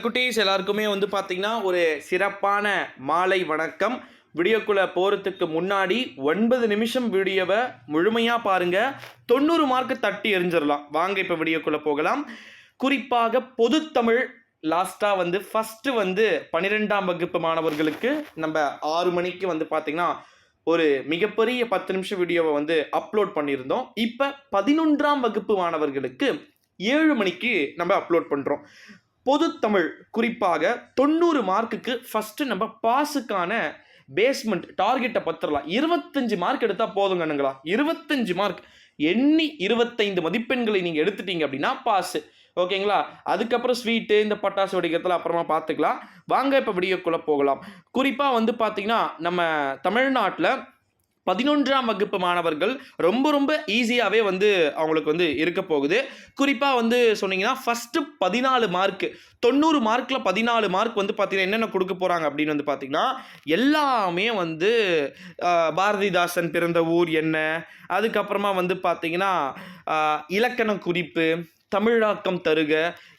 குட்டீஸ் எல்லாருக்குமே பார்த்தீங்கன்னா ஒரு சிறப்பான மாலை வணக்கம். வீடியோக்குள்ளே போகிறதுக்கு முன்னாடி 9 நிமிஷம் வீடியோவை முழுமையாக பாருங்கள். 90 மார்க்கு தட்டி எறிஞ்சிடலாம். வாங்க இப்போ வீடியோக்குள்ளே போகலாம். குறிப்பாக பொதுத்தமிழ் லாஸ்ட்டாக ஃபஸ்ட்டு 12ஆம் வகுப்பு மாணவர்களுக்கு நம்ம 6 மணிக்கு பார்த்தீங்கன்னா ஒரு மிகப்பெரிய 10 நிமிஷம் வீடியோவை அப்லோட் பண்ணியிருந்தோம். இப்போ 11ஆம் வகுப்பு மாணவர்களுக்கு 7 மணிக்கு நம்ம அப்லோட் பண்ணுறோம். பொதுத்தமிழ் குறிப்பாக 90 மார்க்குக்கு ஃபஸ்ட்டு நம்ம பாஸுக்கான பேஸ்மெண்ட் டார்கெட்டை பத்திரலாம். 25 மார்க் எடுத்தால் போதுங்கண்ணுங்களா. 25 மார்க் எண்ணி 25 மதிப்பெண்களை நீங்கள் எடுத்துட்டீங்க அப்படின்னா பாஸு. ஓகேங்களா. அதுக்கப்புறம் ஸ்வீட்டு இந்த பட்டாசு வெடிக்கிறதுல அப்புறமா பார்த்துக்கலாம். வாங்க இப்போ வீடியோக்குள்ளே போகலாம். குறிப்பாக பார்த்தீங்கன்னா நம்ம தமிழ்நாட்டில் 11ஆம் வகுப்பு மாணவர்கள் ரொம்ப ஈஸியாகவே அவங்களுக்கு இருக்க போகுது. குறிப்பாக சொன்னீங்கன்னா ஃபஸ்ட்டு 14 மார்க்கு 90 மார்க்கில் 14 மார்க் பார்த்தீங்கன்னா என்னென்ன கொடுக்க போகிறாங்க அப்படின்னு பார்த்தீங்கன்னா எல்லாமே பாரதிதாசன் பிறந்த ஊர் என்ன, அதுக்கப்புறமா பார்த்தீங்கன்னா இலக்கண குறிப்பு, தமிழாக்கம் தருக,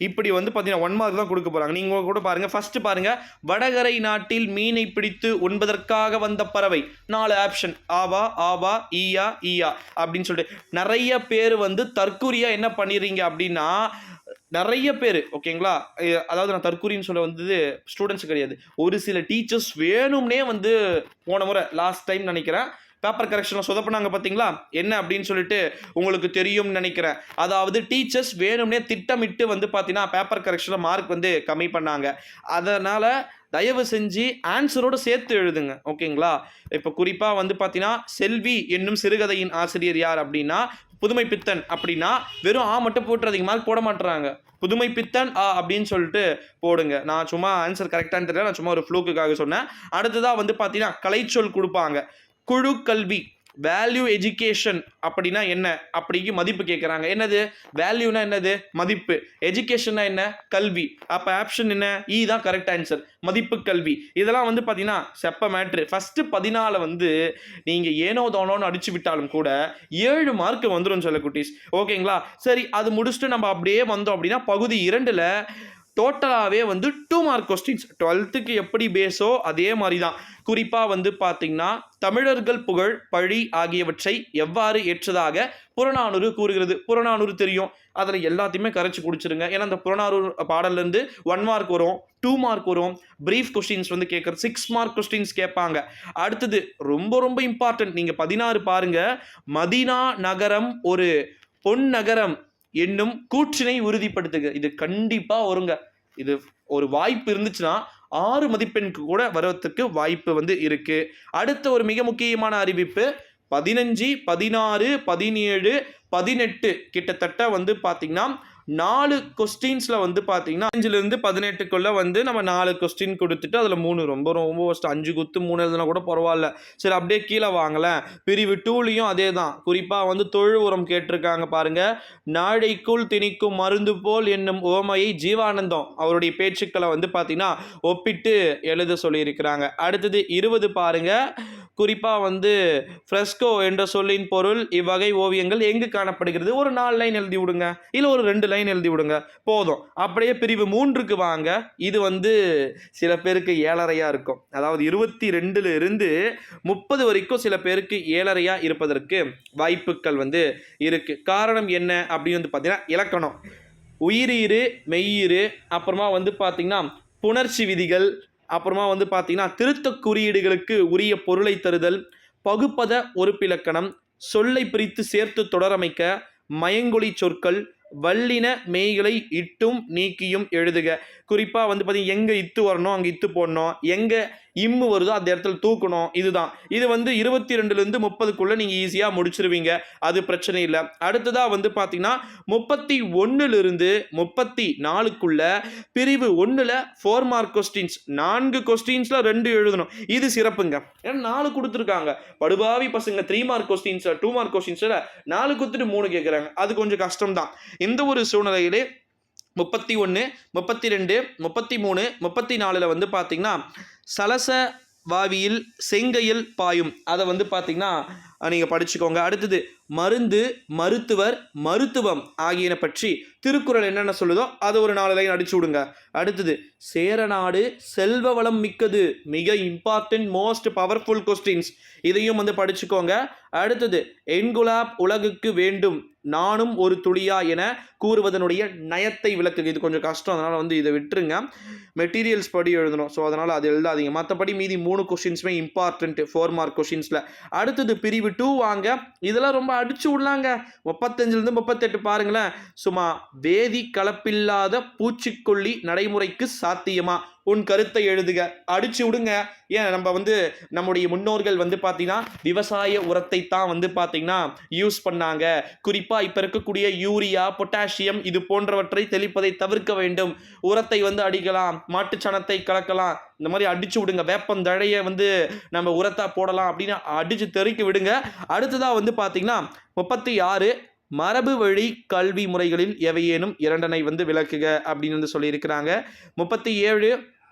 இப்படி பார்த்தீங்கன்னா 1 மார்க் தான் கொடுக்க போகிறாங்க. நீங்கள் கூட பாருங்கள். ஃபஸ்ட்டு பாருங்கள், வடகரை நாட்டில் மீனை பிடித்து உண்பதற்காக வந்த பறவை. 4 ஆப்ஷன், ஆவா ஆவா ஈயா ஈயா அப்படின்னு சொல்லிட்டு நிறைய பேர் தற்கூரியாக என்ன பண்ணிடுறீங்க அப்படின்னா நிறைய பேர். ஓகேங்களா. அதாவது நான் தற்கூரின்னு சொல்ல ஸ்டூடெண்ட்ஸ் கிடையாது, ஒரு சில டீச்சர்ஸ் வேணும்னே போன முறை லாஸ்ட் டைம் நினைக்கிறேன் பேப்பர் கரெக்ஷனில் சொதப்பினாங்க பார்த்தீங்களா, என்ன அப்படின்னு சொல்லிட்டு உங்களுக்கு தெரியும்னு நினைக்கிறேன். அதாவது டீச்சர்ஸ் வேணும்னே திட்டமிட்டு பார்த்தீங்கன்னா பேப்பர் கரெக்ஷனில் மார்க் கம்மி பண்ணாங்க. அதனால் தயவு செஞ்சு ஆன்சரோடு சேர்த்து எழுதுங்க. ஓகேங்களா. இப்போ குறிப்பாக பார்த்தீங்கன்னா செல்வி என்னும் சிறுகதையின் ஆசிரியர் யார் அப்படின்னா புதுமை பித்தன் அப்படின்னா வெறும் மட்டும் போட்டுறதுக்கு மார்க் போட மாட்டுறாங்க. புதுமை பித்தன் அப்படின்னு சொல்லிட்டு போடுங்க. நான் சும்மா ஆன்சர் கரெக்டானு தெரியல, நான் சும்மா ஒரு ஃப்ளூக்குக்காக சொன்னேன். அடுத்ததாக பார்த்தீங்கன்னா கலைச்சொல் கொடுப்பாங்க. குழு கல்வி, வேல்யூ எஜுகேஷன் அப்படின்னா என்ன அப்படிக்கு மதிப்பு கேட்குறாங்க. என்னது வேல்யூனா என்னது மதிப்பு, எஜுகேஷன்னா என்ன கல்வி. அப்போ ஆப்ஷன் என்ன இ தான் கரெக்ட் ஆன்சர், மதிப்பு கல்வி. இதெல்லாம் பார்த்தீங்கன்னா செப்ப மேட்ரு. ஃபஸ்ட்டு 14 நீங்கள் ஏனோ தானோன்னு அடிச்சு விட்டாலும் கூட 7 மார்க் வந்துடும் சொல்ல குட்டீஸ். ஓகேங்களா. சரி, அது முடிச்சுட்டு நம்ம அப்படியே வந்தோம் அப்படின்னா பகுதி 2ல் டோட்டலாகவே 2 மார்க் கொஸ்டின்ஸ். 12க்கு எப்படி பேஸோ அதே மாதிரி தான். குறிப்பாக பார்த்தீங்கன்னா தமிழர்கள் புகழ் பழி ஆகியவற்றை எவ்வாறு ஏற்றதாக புறநானூறு கூறுகிறது. புறநானூறு தெரியும், அதில் எல்லாத்தையுமே கரைச்சி குடிச்சிருங்க. ஏன்னா அந்த புறநானூறு பாடல்லேருந்து 1 மார்க் வரும், 2 மார்க் வரும். பிரீஃப் கொஸ்டின்ஸ் கேட்குறது 6 மார்க் கொஸ்டின்ஸ் கேட்பாங்க. அடுத்தது ரொம்ப இம்பார்ட்டன்ட், நீங்கள் 16 பாருங்க. மதீனா நகரம் ஒரு பொன் நகரம் என்னும் கூற்றினை உறுதிப்படுத்துக. இது கண்டிப்பா வருங்க. இது ஒரு வாய்ப்பு இருந்துச்சுன்னா 6 மதிப்பெண்க்கு கூட வரத்துக்கு வாய்ப்பு இருக்கு. அடுத்த ஒரு மிக முக்கியமான அறிவிப்பு, 15, 16, 17, 18 கிட்டத்தட்ட பார்த்தீங்கன்னா 4 கொஸ்டின்ஸில் பார்த்தீங்கன்னா 5லேருந்து 18க்குள்ளே நம்ம 4 கொஸ்டின் கொடுத்துட்டு அதில் 3 ரொம்ப ஃபஸ்ட்டு 5 குத்து 3 எழுதுனா கூட பரவாயில்ல. சரி, அப்படியே கீழே வாங்கலேன். பிரிவு 2லையும் அதே தான். குறிப்பாக தொழு உரம் கேட்டிருக்காங்க பாருங்கள். நாடைக்குள் திணிக்கும் மருந்து போல் என்னும் உவமையை ஜீவானந்தம் அவருடைய பேச்சுக்களை பார்த்தீங்கன்னா ஒப்பிட்டு எழுத சொல்லியிருக்கிறாங்க. அடுத்தது 20 பாருங்கள். குறிப்பாக ஃப்ரெஸ்கோ என்ற சொல்லின் பொருள் இவ்வகை ஓவியங்கள் எங்கு காணப்படுகிறது. ஒரு 4 லைன் எழுதி விடுங்க, இல்லை ஒரு 2 லைன் எழுதி விடுங்க போதும். அப்படியே பிரிவு 3க்கு வாங்க. இது சில பேருக்கு 7.5 இருக்கும். அதாவது 22லிருந்து 30 வரைக்கும் சில பேருக்கு 7.5 இருப்பதற்கு வாய்ப்புகள் இருக்கு. காரணம் என்ன அப்படின்னு பார்த்தீங்கன்னா இலக்கணம், உயிரீறு மெய்யீறு, அப்புறமா பார்த்தீங்கன்னா புணர்ச்சி விதிகள், அப்புறமா பார்த்தீங்கன்னா திருத்த குறியீடுகளுக்கு உரிய பொருளை தருதல், பகுப்பத ஒருப்பிலக்கணம், சொல்லை பிரித்து சேர்த்து தொடரமைக்க, மயங்கொலி சொற்கள், வல்லின மெய்களை இட்டும் நீக்கியும் எழுதுக. குறிப்பாக பார்த்தீங்கன்னா எங்கே இத்து வரணும் அங்கே இத்து போடணும், எங்கே இம்மு வருதோ அந்த இடத்துல தூக்கணும். இதுதான். இது 22லேருந்து 30க்குள்ளே நீங்கள் ஈஸியாக முடிச்சிருவீங்க, அது பிரச்சனை இல்லை. அடுத்ததாக பார்த்தீங்கன்னா 31லிருந்து 34க்குள்ள பிரிவு 1ல் 4 மார்க் கொஸ்டின்ஸ். 4 கொஸ்டின்ஸில் 2 எழுதணும். இது சிறப்புங்க. ஏன்னா 4 கொடுத்துருக்காங்க. படுபாவி பசங்க 3 மார்க் கொஸ்டின்ஸ் 2 மார்க் கொஸ்டின்ஸில் 4 கொடுத்துட்டு 3 கேட்குறாங்க. அது கொஞ்சம் கஷ்டம்தான். இந்த ஒரு சூழ்நிலையிலே 31, 32, 33, 34ல் பார்த்தீங்கன்னா சலச வாவியில் செங்கையில் பாயும். அதை பார்த்தீங்கன்னா நீங்கள் படிச்சுக்கோங்க. அடுத்தது மருந்து, மருத்துவர், மருத்துவம் ஆகியன பற்றி திருக்குறள் என்னென்ன சொல்லுதோ அதை ஒரு 4 லைன் அடிச்சு விடுங்க. அடுத்தது சேரநாடு செல்வ வளம் மிக்கது, மிக இம்பார்ட்டன்ட் மோஸ்ட் பவர்ஃபுல் கொஸ்டின்ஸ், இதையும் வந்து படிச்சுக்கோங்க. அடுத்தது என்குலாப் உலகுக்கு வேண்டும் நானும் ஒரு துளியா என கூறுவதனுடைய நயத்தை விளக்குது. இது கொஞ்சம் கஷ்டம், அதனால் வந்து இதை விட்டுருங்க. மெட்டீரியல்ஸ் படி எழுதணும், ஸோ அதனால் அது எழுதாதீங்க. மற்றபடி மீதி 3 கொஸ்டின்ஸுமே இம்பார்ட்டன்ட் 4 மார்க் கொஸ்டின்ஸில். அடுத்தது பிரிவு 2 வாங்க. இதெல்லாம் ரொம்ப அடிச்சு விடலாங்க. 35லேருந்து 38 பாருங்களேன். சும்மா வேதி கலப்பில்லாத பூச்சிக்கொல்லி நடைமுறைக்கு சாத்தியமா, உன் கருத்தை எழுதுக, அடிச்சு விடுங்க. ஏன் நம்ம வந்து நம்முடைய முன்னோர்கள் வந்து பார்த்தீங்கன்னா விவசாய உரத்தை தான் வந்து பார்த்தீங்கன்னா யூஸ் பண்ணாங்க. குறிப்பாக இப்போ இருக்கக்கூடிய யூரியா, பொட்டாசியம் இது போன்றவற்றை தெளிப்பதை தவிர்க்க வேண்டும். உரத்தை வந்து அடிக்கலாம், மாட்டுச்சாணத்தை கலக்கலாம், இந்த மாதிரி அடிச்சு விடுங்க. வேப்பந்தழையை வந்து நம்ம உரத்தை போடலாம் அப்படின்னு அடிச்சு தெறிக்க விடுங்க. அடுத்ததாக வந்து பார்த்தீங்கன்னா 36 மரபு வழி கல்வி முறைகளில் எவையேனும் 2 வந்து விளக்குக அப்படின்னு வந்து சொல்லியிருக்கிறாங்க. 37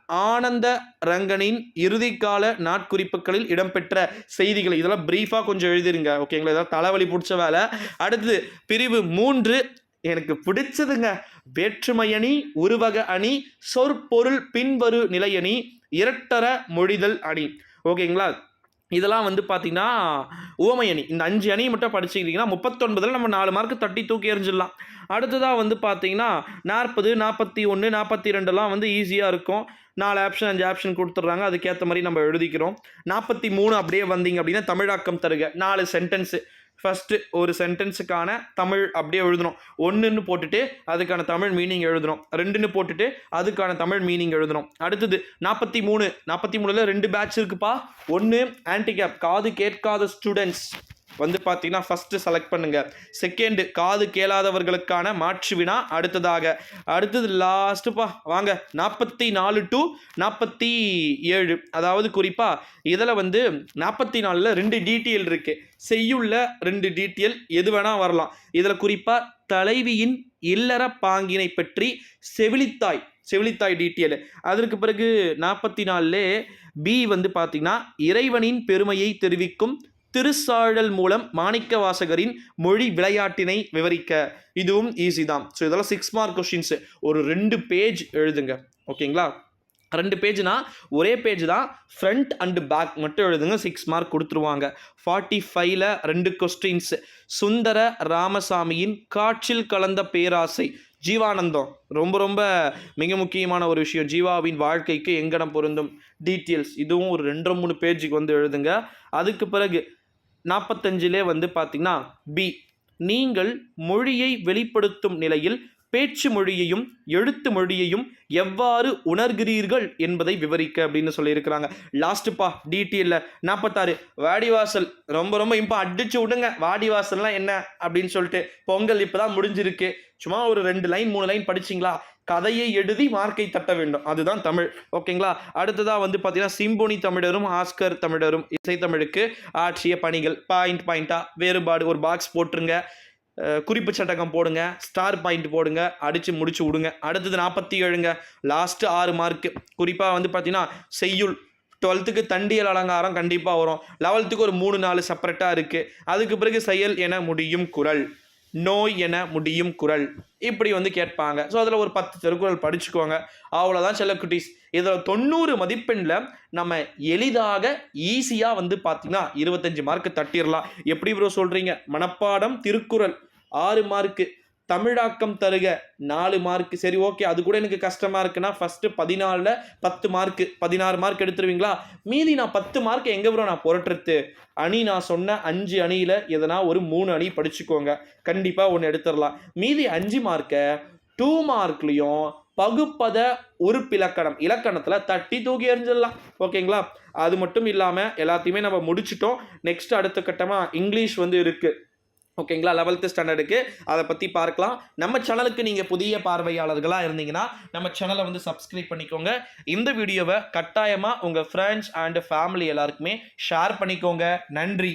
ஆனந்த ரங்கனின் இறுதிக்கால நாட்குறிப்புகளில் இடம்பெற்ற செய்திகள். இதெல்லாம் பிரீஃபாக கொஞ்சம் எழுதிருங்க, ஓகேங்களா? இதெல்லாம் தலைவலி பிடிச்ச வேலை. அடுத்தது பிரிவு 3 எனக்கு பிடிச்சதுங்க. வேற்றுமையணி, உருவக அணி, சொற்பொருள் பின்வரு நிலையணி, இரட்டர மொழிதல் அணி, ஓகேங்களா? இதெல்லாம் வந்து பார்த்தீங்கன்னா உவமை அணி. இந்த 5 அணியை மட்டும் படிச்சுக்கிட்டிங்கன்னா 39 நம்ம 4 மார்க்கு தட்டி தூக்கி எறிஞ்சிடலாம். அடுத்ததாக வந்து பார்த்தீங்கன்னா 40, 41, 42 வந்து ஈஸியாக இருக்கும். 4 ஆப்ஷன் 5 ஆப்ஷன் கொடுத்துட்றாங்க, அதுக்கேற்ற மாதிரி நம்ம எழுதிக்கிறோம். 43 அப்படியே வந்தீங்க அப்படின்னா தமிழாக்கம் தருக. 4 சென்டென்ஸு. ஃபஸ்ட்டு ஒரு சென்டென்ஸுக்கான தமிழ் அப்படியே எழுதணும். 1ன்னு போட்டுட்டு அதுக்கான தமிழ் மீனிங் எழுதணும். 2ன்னு போட்டுட்டு அதுக்கான தமிழ் மீனிங் எழுதணும். அடுத்தது 43ல் 2 பேட்ச் இருக்குப்பா. 1 ஆன்டிகேப், காது கேட்காத ஸ்டூடெண்ட்ஸ் வந்து பார்த்தீங்கன்னா ஃபஸ்ட்டு செலக்ட் பண்ணுங்க. செகண்டு காது கேளாதவர்களுக்கான மாற்று வினா அடுத்தது லாஸ்ட்டுப்பா வாங்க 44 to 47. அதாவது குறிப்பாக இதில் வந்து 44ல் 2 டீட்டெயில் இருக்குது. செய்யுள்ள 2 டீட்டெயில் எது வேணால் வரலாம். இதில் குறிப்பாக தலைவியின் இல்லற பாங்கினை பற்றி செவிலித்தாய் டீட்டெயில். அதற்கு பிறகு 44லே பி வந்து பார்த்தீங்கன்னா இறைவனின் பெருமையை தெரிவிக்கும் திருசாழல் மூலம் மாணிக்க வாசகரின் மொழி விளையாட்டினை விவரிக்க. இதுவும் ஈஸி தான். ஸோ இதெல்லாம் 6 மார்க் கொஸ்டின்ஸு. ஒரு 2 பேஜ் எழுதுங்க, ஓகேங்களா? 2 பேஜ்னா ஒரே பேஜ் தான், ஃப்ரண்ட் அண்டு பேக் மட்டும் எழுதுங்க, 6 மார்க் கொடுத்துருவாங்க. 45ல் 2 கொஸ்டின்ஸ். சுந்தர ராமசாமியின் காற்றில் கலந்த பேராசை, ஜீவானந்தம் ரொம்ப மிக முக்கியமான ஒரு விஷயம். ஜீவாவின் வாழ்க்கைக்கு எங்கடம் பொருந்தும் டீட்டெயில்ஸ், இதுவும் ஒரு 2-3 பேஜுக்கு வந்து எழுதுங்க. அதுக்கு பிறகு 45லே வந்து பார்த்தீங்கன்னா பி, நீங்கள் மொழியை வெளிப்படுத்தும் நிலையில் பேச்சு மொழியையும் எழுத்து மொழியையும் எவ்வாறு உணர்கிறீர்கள் என்பதை விவரிக்க அப்படின்னு சொல்லியிருக்கிறாங்க. லாஸ்ட்டுப்பா டீட்டெயிலில் 46 வாடிவாசல், ரொம்ப இப்போ அடிச்சு விடுங்க. வாடிவாசல்லாம் என்ன அப்படின்னு சொல்லிட்டு பொங்கல் இப்போ தான் முடிஞ்சிருக்கு. சும்மா ஒரு 2 லைன் 3 லைன் படிச்சிங்களா, கதையை எழுதி மார்க்கை தட்ட வேண்டும், அதுதான் தமிழ், ஓகேங்களா? அடுத்ததாக வந்து பார்த்தீங்கன்னா சிம்போனி தமிழரும் ஆஸ்கர் தமிழரும் இசைத்தமிழுக்கு ஆற்றிய பணிகள். பாயிண்டாக வேறுபாடு ஒரு பாக்ஸ் போட்டுருங்க, குறிப்பு சட்டகம் போடுங்க, ஸ்டார் பாயிண்ட் போடுங்க, அடித்து முடிச்சு விடுங்க. அடுத்தது 47ங்க, லாஸ்ட்டு 6 மார்க்கு. குறிப்பாக வந்து பார்த்தீங்கன்னா செய்யுள் 12க்கு தண்டியல் அலங்காரம் கண்டிப்பாக வரும். 11க்கு ஒரு 3-4 செப்பரேட்டாக இருக்குது. அதுக்கு பிறகு செயல் என முடியும் குறள், நோய் என முடியும் குறள், இப்படி வந்து கேட்பாங்க. ஸோ அதில் ஒரு 10 திருக்குறள் படிச்சுக்கோங்க, அவ்வளோதான் செல்ல குட்டீஸ். இதில் 90 மதிப்பெண்ணில் நம்ம எளிதாக ஈஸியாக வந்து பார்த்தீங்கன்னா 25 மார்க்கு தட்டிடலாம். எப்படி ப்ரோ சொல்கிறீங்க? மனப்பாடம் திருக்குறள் 6 மார்க்கு, தமிழாக்கம் தருக 4 மார்க்கு. சரி ஓகே, அது கூட எனக்கு கஷ்டமாக இருக்குன்னா ஃபஸ்ட்டு 14ல் 10 மார்க்கு, 16 மார்க் எடுத்துருவீங்களா? மீதி நான் 10 மார்க் எங்கே ப்ரோ நான் புரட்டுறது? அணி நான் சொன்ன 5 அணியில் எதனா ஒரு 3 அணி படிச்சுக்கோங்க, கண்டிப்பாக 1 எடுத்துடலாம். மீதி 5 மார்க்கை 2 மார்க்லேயும் பகுப்பத உறுப்பிலக்கணம் இலக்கணத்தில் தட்டி தூக்கி எறிஞ்சிடலாம், ஓகேங்களா? அது மட்டும் இல்லாமல் எல்லாத்தையுமே நம்ம முடிச்சிட்டோம். நெக்ஸ்ட் அடுத்த கட்டமாக இங்கிலீஷ் வந்து இருக்குது, ஓகேங்களா? 11th ஸ்டாண்டர்டுக்கு அதை பற்றி பார்க்கலாம். நம்ம சேனலுக்கு நீங்கள் புதிய பார்வையாளர்களாக இருந்தீங்கன்னா நம்ம சேனலை வந்து சப்ஸ்கிரைப் பண்ணிக்கோங்க. இந்த வீடியோவை கட்டாயமாக உங்கள் ஃப்ரெண்ட்ஸ் அண்ட் ஃபேமிலி எல்லாருக்குமே ஷேர் பண்ணிக்கோங்க. நன்றி.